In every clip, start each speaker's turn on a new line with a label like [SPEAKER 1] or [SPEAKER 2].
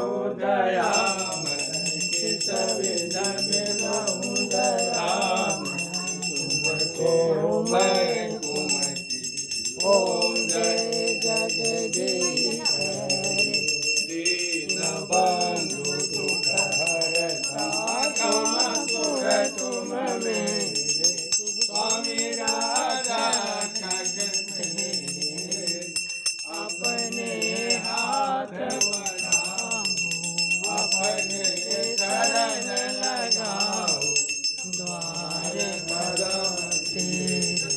[SPEAKER 1] मिलऊं दया सविध मिलऊं दया ओम कुमति ओम जय जगदीश दीन बंधु दुख हरता क्षम सुर तुम मेरे स्वामी राधा अपने हाथ बढ़ाओ अपने शरण लगाओ द्वार करो तेरे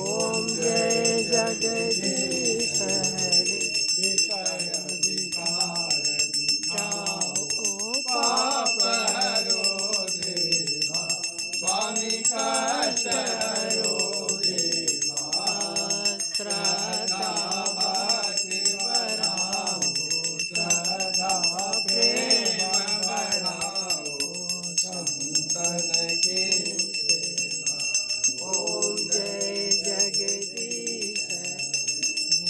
[SPEAKER 1] ओम जय जगदीश हरे विषय विकार जाओ पाप हरो देवा स्वामी कष्ट हरो देवा श्रद्धा भक्ति बढ़ाओ सदा प्रेम बढ़ाओ संतन की सेवा ओम जय जगदीश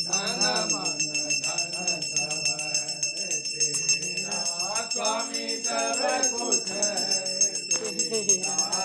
[SPEAKER 1] धन मन धन सब तेरा स्वामी सब कुछ है तेरा